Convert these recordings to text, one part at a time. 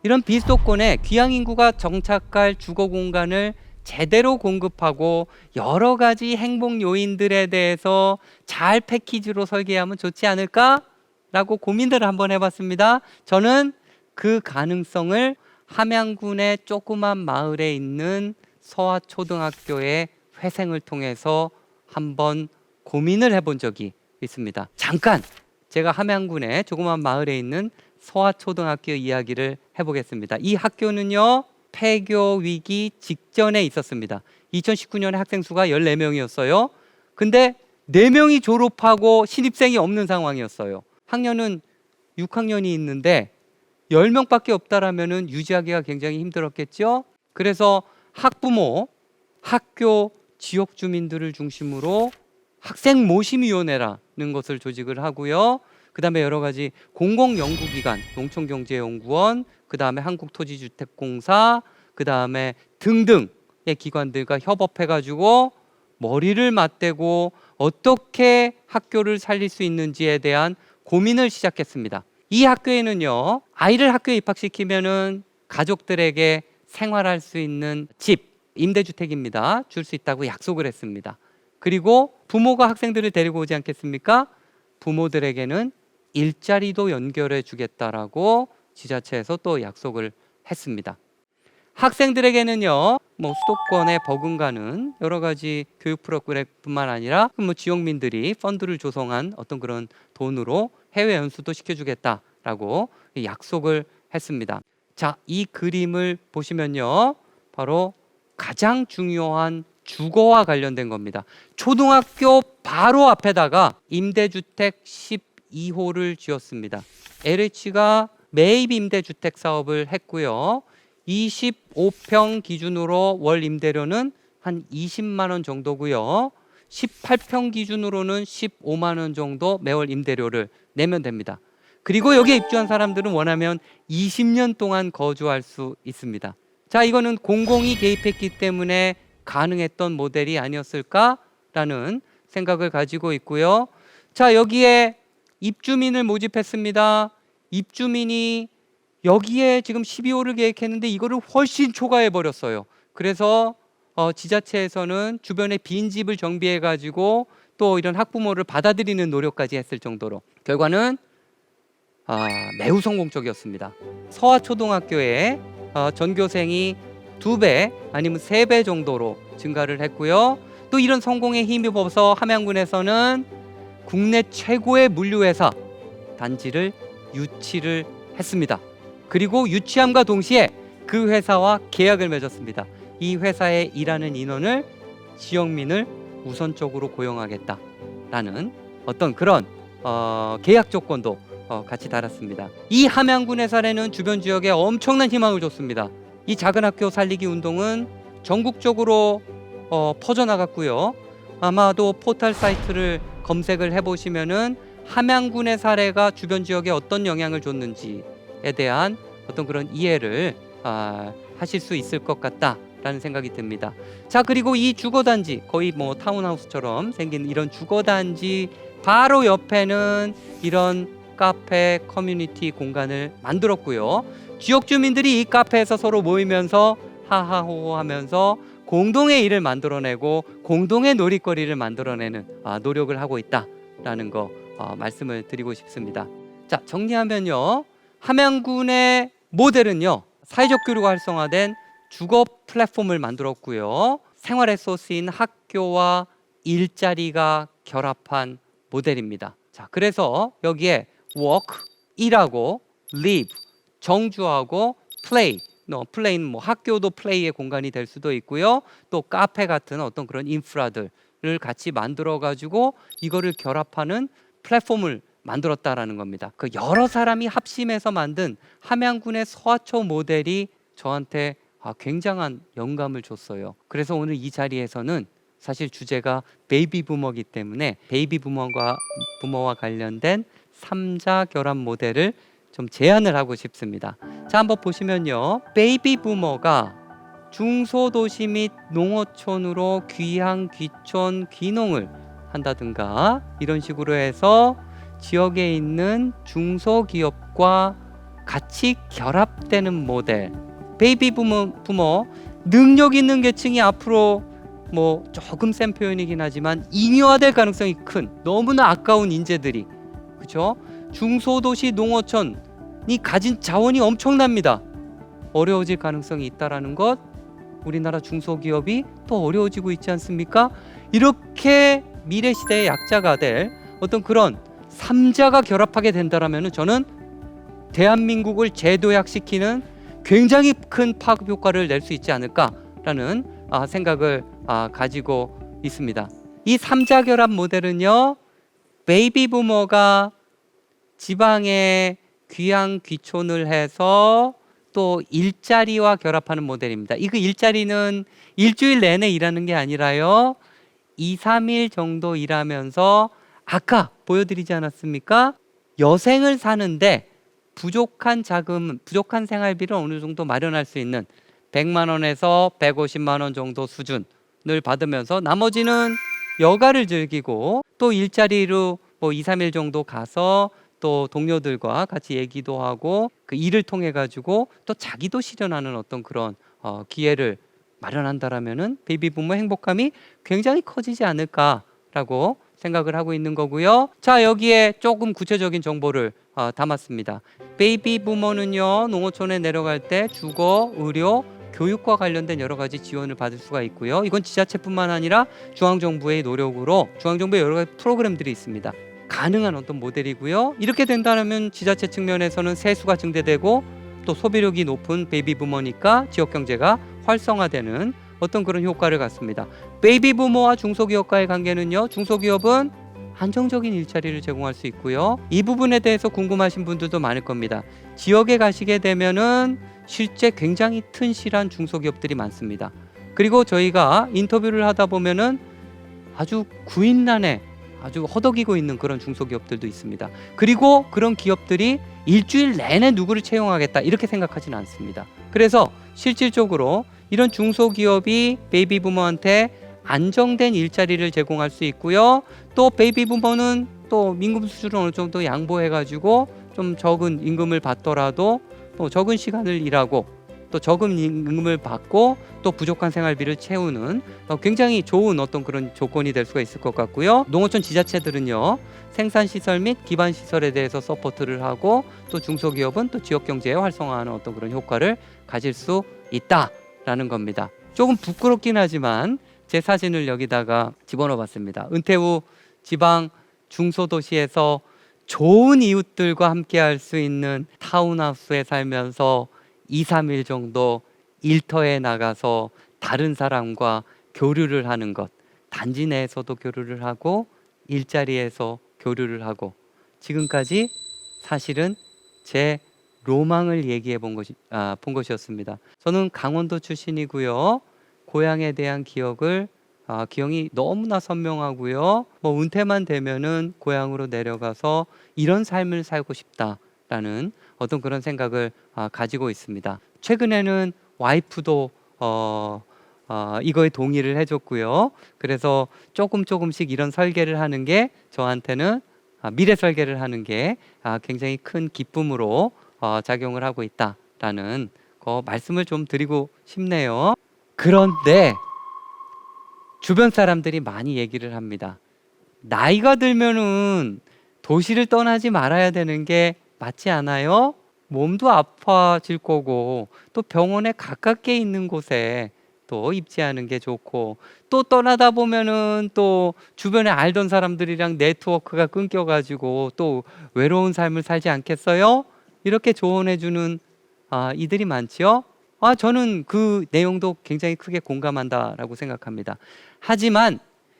이런 비수도권에 귀향 인구가 정착할 주거 공간을 제대로 공급하고 여러 가지 행복 요인들에 대해서 잘 패키지로 설계하면 좋지 않을까라고 고민들을 한번 해봤습니다. 저는 그 가능성을 함양군의 조그만 마을에 있는 서화초등학교의 회생을 통해서 한번 고민을 해본 적이 있습니다. 잠깐 제가 함양군의 조그만 마을에 있는 서화초등학교 이야기를 해보겠습니다. 이 학교는요, 폐교 위기 직전에 있었습니다. 2019년에 학생 수가 14명이었어요. 근데 4명이 졸업하고 신입생이 없는 상황이었어요. 학년은 6학년이 있는데 10명밖에 없다라면 유지하기가 굉장히 힘들었겠죠. 그래서 학부모, 학교, 지역 주민들을 중심으로 학생 모심위원회라는 것을 조직을 하고요. 그 다음에 여러 가지 공공연구기관, 농촌경제연구원, 그 다음에 한국토지주택공사, 그 다음에 등등의 기관들과 협업해가지고 머리를 맞대고 어떻게 학교를 살릴 수 있는지에 대한 고민을 시작했습니다. 이 학교에는요, 아이를 학교에 입학시키면은 가족들에게 생활할 수 있는 집, 임대주택입니다. 줄 수 있다고 약속을 했습니다. 그리고 부모가 학생들을 데리고 오지 않겠습니까? 부모들에게는 일자리도 연결해 주겠다라고 지자체에서 또 약속을 했습니다. 학생들에게는요, 수도권에 버금가는 여러 가지 교육 프로그램뿐만 아니라 지역민들이 펀드를 조성한 어떤 그런 돈으로 해외 연수도 시켜주겠다라고 약속을 했습니다. 자, 이 그림을 보시면요, 바로 가장 중요한 주거와 관련된 겁니다. 초등학교 바로 앞에다가 임대주택 12호를 지었습니다. LH가 매입 임대주택 사업을 했고요. 25평 기준으로 월 임대료는 한 20만 원 정도고요. 18평 기준으로는 15만 원 정도 매월 임대료를 내면 됩니다. 그리고 여기에 입주한 사람들은 원하면 20년 동안 거주할 수 있습니다. 자, 이거는 공공이 개입했기 때문에 가능했던 모델이 아니었을까라는 생각을 가지고 있고요. 자, 여기에 입주민을 모집했습니다. 입주민이 여기에 지금 12호를 계획했는데 이거를 훨씬 초과해 버렸어요. 그래서 지자체에서는 주변에 빈집을 정비해 가지고 또 이런 학부모를 받아들이는 노력까지 했을 정도로 결과는 매우 성공적이었습니다. 서화초등학교에 전교생이 2배 아니면 3배 정도로 증가를 했고요. 또 이런 성공에 힘입어서 함양군에서는 국내 최고의 물류회사 단지를 유치를 했습니다. 그리고 유치함과 동시에 그 회사와 계약을 맺었습니다. 이 회사에 일하는 인원을 지역민을 우선적으로 고용하겠다라는 어떤 그런 계약 조건도 같이 달았습니다. 이 함양군의 사례는 주변 지역에 엄청난 희망을 줬습니다. 이 작은 학교 살리기 운동은 전국적으로 퍼져나갔고요. 아마도 포털 사이트를 검색을 해보시면은 함양군의 사례가 주변 지역에 어떤 영향을 줬는지에 대한 어떤 그런 이해를 하실 수 있을 것 같다라는 생각이 듭니다. 자, 그리고 이 주거단지 거의 타운하우스처럼 생긴 이런 주거단지 바로 옆에는 이런 카페 커뮤니티 공간을 만들었고요. 지역 주민들이 이 카페에서 서로 모이면서 하하호호 하면서 공동의 일을 만들어내고 공동의 놀이거리를 만들어내는 노력을 하고 있다라는 거 말씀을 드리고 싶습니다. 자, 정리하면요, 함양군의 모델은요, 사회적 교류가 활성화된 주거 플랫폼을 만들었고요. 생활의 소스인 학교와 일자리가 결합한 모델입니다. 자, 그래서 여기에 work, 일하고 live, 정주하고 play, 플레이는 학교도 플레이의 공간이 될 수도 있고요. 또 카페 같은 어떤 그런 인프라들을 같이 만들어 가지고 이거를 결합하는 플랫폼을 만들었다라는 겁니다. 그 여러 사람이 합심해서 만든 함양군의 서화초 모델이 저한테 굉장한 영감을 줬어요. 그래서 오늘 이 자리에서는 사실 주제가 베이비 부머이기 때문에 베이비 부머와 관련된 3자 결합 모델을 좀 제안을 하고 싶습니다. 자, 한번 보시면요, 베이비 부머가 중소도시 및 농어촌으로 귀향, 귀촌, 귀농을 한다든가 이런 식으로 해서 지역에 있는 중소기업과 같이 결합되는 모델. 베이비 부모 능력 있는 계층이 앞으로 뭐 조금 센 표현이긴 하지만 잉여화될 가능성이 큰 너무나 아까운 인재들이, 그렇죠? 중소도시 농어촌이 가진 자원이 엄청납니다. 어려워질 가능성이 있다라는 것, 우리나라 중소기업이 또 어려워지고 있지 않습니까? 이렇게 미래 시대의 약자가 될 어떤 그런 3자가 결합하게 된다라면 저는 대한민국을 재도약시키는 굉장히 큰 파급 효과를 낼 수 있지 않을까라는 생각을 가지고 있습니다. 이 3자 결합 모델은요, 베이비 부모가 지방에 귀향 귀촌을 해서 또 일자리와 결합하는 모델입니다. 이거 일자리는 일주일 내내 일하는 게 아니라요, 2, 3일 정도 일하면서 아까 보여드리지 않았습니까? 여생을 사는데 부족한 자금, 부족한 생활비를 어느 정도 마련할 수 있는 100만 원에서 150만 원 정도 수준을 받으면서 나머지는 여가를 즐기고 또 일자리로 뭐 2, 3일 정도 가서 또 동료들과 같이 얘기도 하고 그 일을 통해 가지고 또 자기도 실현하는 어떤 그런 기회를 마련한다라면은 베이비 부모 행복감이 굉장히 커지지 않을까라고 생각을 하고 있는 거고요. 자, 여기에 조금 구체적인 정보를 담았습니다. 베이비 부모는요, 농어촌에 내려갈 때 주거, 의료, 교육과 관련된 여러 가지 지원을 받을 수가 있고요. 이건 지자체뿐만 아니라 중앙정부의 노력으로 중앙정부의 여러 가지 프로그램들이 있습니다. 가능한 어떤 모델이고요. 이렇게 된다면 지자체 측면에서는 세수가 증대되고 또 소비력이 높은 베이비 부모니까 지역 경제가 활성화되는 어떤 그런 효과를 갖습니다. 베이비 부모와 중소기업과의 관계는요, 중소기업은 안정적인 일자리를 제공할 수 있고요. 이 부분에 대해서 궁금하신 분들도 많을 겁니다. 지역에 가시게 되면은 실제 굉장히 튼실한 중소기업들이 많습니다. 그리고 저희가 인터뷰를 하다 보면은 아주 구인난에 아주 허덕이고 있는 그런 중소기업들도 있습니다. 그리고 그런 기업들이 일주일 내내 누구를 채용하겠다 이렇게 생각하지는 않습니다. 그래서 실질적으로 이런 중소기업이 베이비 부모한테 안정된 일자리를 제공할 수 있고요. 또 베이비 부모는 또 임금 수준을 어느 정도 양보해가지고 좀 적은 임금을 받더라도 또 적은 시간을 일하고 또 적은 임금을 받고 또 부족한 생활비를 채우는 굉장히 좋은 어떤 그런 조건이 될 수가 있을 것 같고요. 농어촌 지자체들은요, 생산시설 및 기반시설에 대해서 서포트를 하고 또 중소기업은 또 지역경제에 활성화하는 어떤 그런 효과를 가질 수 있다라는 겁니다. 조금 부끄럽긴 하지만 제 사진을 여기다가 집어넣어 봤습니다. 은퇴 후 지방 중소도시에서 좋은 이웃들과 함께 할 수 있는 타운하우스에 살면서 2, 3일 정도 일터에 나가서 다른 사람과 교류를 하는 것, 단지 내에서도 교류를 하고 일자리에서 교류를 하고, 지금까지 사실은 제 로망을 얘기해 본 것이었습니다. 저는 강원도 출신이고요. 고향에 대한 기억이 너무나 선명하고요. 뭐 은퇴만 되면은 고향으로 내려가서 이런 삶을 살고 싶다라는 어떤 그런 생각을 가지고 있습니다. 최근에는 와이프도 이거에 동의를 해줬고요. 그래서 조금씩 이런 설계를 하는 게 저한테는 미래 설계를 하는 게 굉장히 큰 기쁨으로 작용을 하고 있다라는 거 말씀을 좀 드리고 싶네요. 그런데 주변 사람들이 많이 얘기를 합니다. 나이가 들면은 도시를 떠나지 말아야 되는 게 맞지 않아요? 몸도 아파질 거고 또 병원에 가깝게 있는 곳에 또 입지하는 게 좋고 또 떠나다 보면은 또 주변에 알던 사람들이랑 네트워크가 끊겨가지고 또 외로운 삶을 살지 않겠어요? 이렇게 조언해주는 이들이 많지요. 저는 그 내용도 굉장히 크게 공감한다라고 생각합니다. 하지만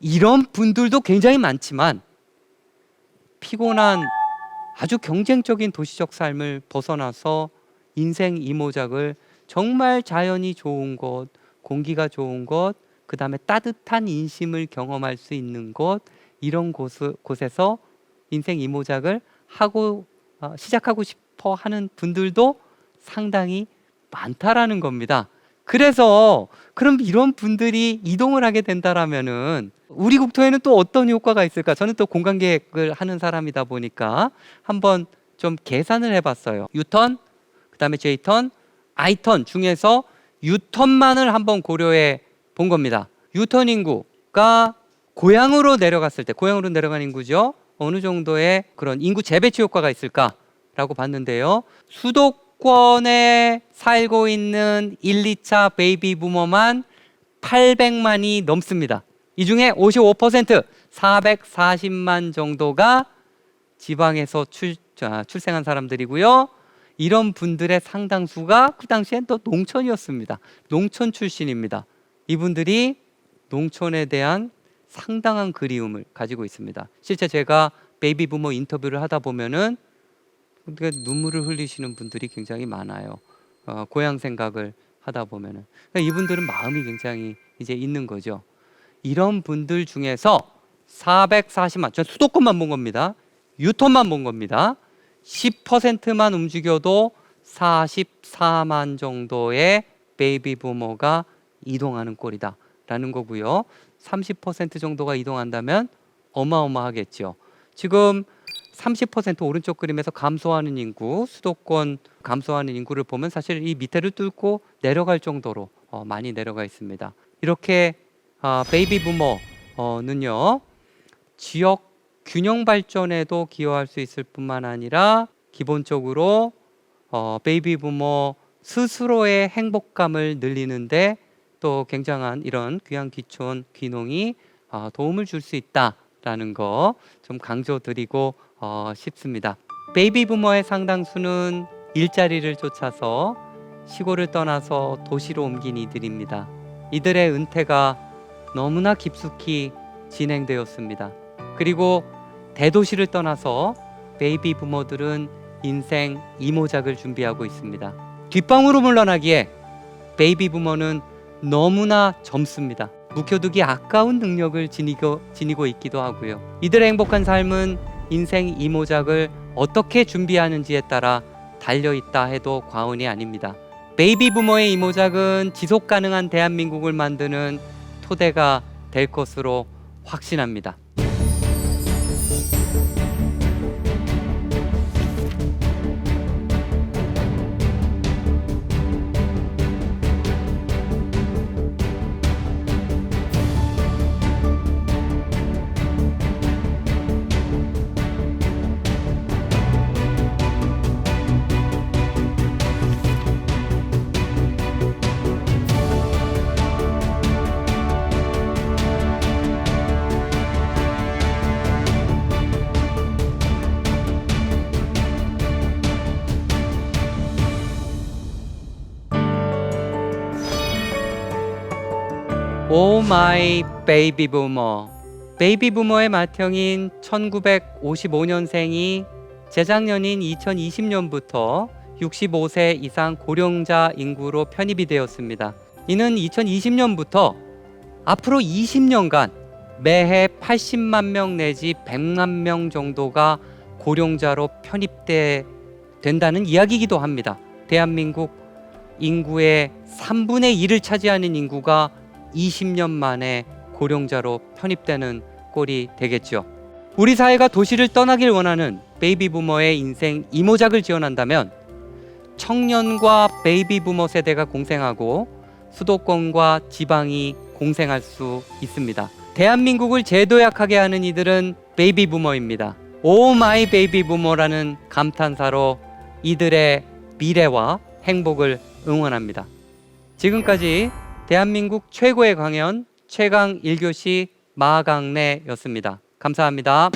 이런 분들도 굉장히 많지만 피곤한 아주 경쟁적인 도시적 삶을 벗어나서 인생 이모작을 정말 자연이 좋은 곳, 공기가 좋은 곳, 그 다음에 따뜻한 인심을 경험할 수 있는 곳, 이런 곳에서 인생 이모작을 시작하고 싶어 하는 분들도 상당히 많다라는 겁니다. 그래서 그럼 이런 분들이 이동을 하게 된다라면은 우리 국토에는 또 어떤 효과가 있을까? 저는 또 공간 계획을 하는 사람이다 보니까 한번 좀 계산을 해봤어요. 유턴 그다음에 J턴, I턴 중에서 U턴만을 한번 고려해 본 겁니다. U턴 인구가 고향으로 내려갔을 때, 고향으로 내려간 인구죠. 어느 정도의 그런 인구 재배치 효과가 있을까라고 봤는데요. 수도권에 살고 있는 1, 2차 베이비 부머만 800만이 넘습니다. 이 중에 55%, 440만 정도가 지방에서 출생한 사람들이고요. 이런 분들의 상당수가 그 당시엔 또 농촌이었습니다. 농촌 출신입니다. 이분들이 농촌에 대한 상당한 그리움을 가지고 있습니다. 실제 제가 베이비 부머 인터뷰를 하다 보면은 눈물을 흘리시는 분들이 굉장히 많아요. 고향 생각을 하다 보면은. 그러니까 이분들은 마음이 굉장히 이제 있는 거죠. 이런 분들 중에서 440만, 전 수도권만 본 겁니다. 유턴만 본 겁니다. 10%만 움직여도 44만 정도의 베이비 부머가 이동하는 꼴이다라는 거고요. 30% 정도가 이동한다면 어마어마하겠죠. 지금 30% 오른쪽 그림에서 감소하는 인구, 수도권 감소하는 인구를 보면 사실 이 밑에를 뚫고 내려갈 정도로 많이 내려가 있습니다. 이렇게 베이비 부머는요, 지역 균형 발전에도 기여할 수 있을 뿐만 아니라 기본적으로 베이비 부머 스스로의 행복감을 늘리는데 또 굉장한 이런 귀한 귀촌 귀농이 도움을 줄 수 있다라는 거 좀 강조드리고 싶습니다. 베이비 부머의 상당수는 일자리를 쫓아서 시골을 떠나서 도시로 옮긴 이들입니다. 이들의 은퇴가 너무나 깊숙이 진행되었습니다. 그리고 대도시를 떠나서 베이비 부머들은 인생 이모작을 준비하고 있습니다. 뒷방으로 물러나기에 베이비 부머는 너무나 젊습니다. 묵혀두기 아까운 능력을 지니고 있기도 하고요. 이들의 행복한 삶은 인생 이모작을 어떻게 준비하는지에 따라 달려있다 해도 과언이 아닙니다. 베이비 부머의 이모작은 지속 가능한 대한민국을 만드는 토대가 될 것으로 확신합니다. 오 마이 베이비 부머. 베이비 부머의 맏형인 1955년생이 재작년인 2020년부터 65세 이상 고령자 인구로 편입이 되었습니다. 이는 2020년부터 앞으로 20년간 매해 80만 명 내지 100만 명 정도가 고령자로 된다는 이야기이기도 합니다. 대한민국 인구의 3분의 1을 차지하는 인구가 20년 만에 고령자로 편입되는 꼴이 되겠죠. 우리 사회가 도시를 떠나길 원하는 베이비 부머의 인생 이모작을 지원한다면 청년과 베이비 부머 세대가 공생하고 수도권과 지방이 공생할 수 있습니다. 대한민국을 제도약하게 하는 이들은 베이비 부머입니다. 오 마이 베이비 부머라는 감탄사로 이들의 미래와 행복을 응원합니다. 지금까지 대한민국 최고의 강연 최강 1교시 마강래였습니다. 감사합니다.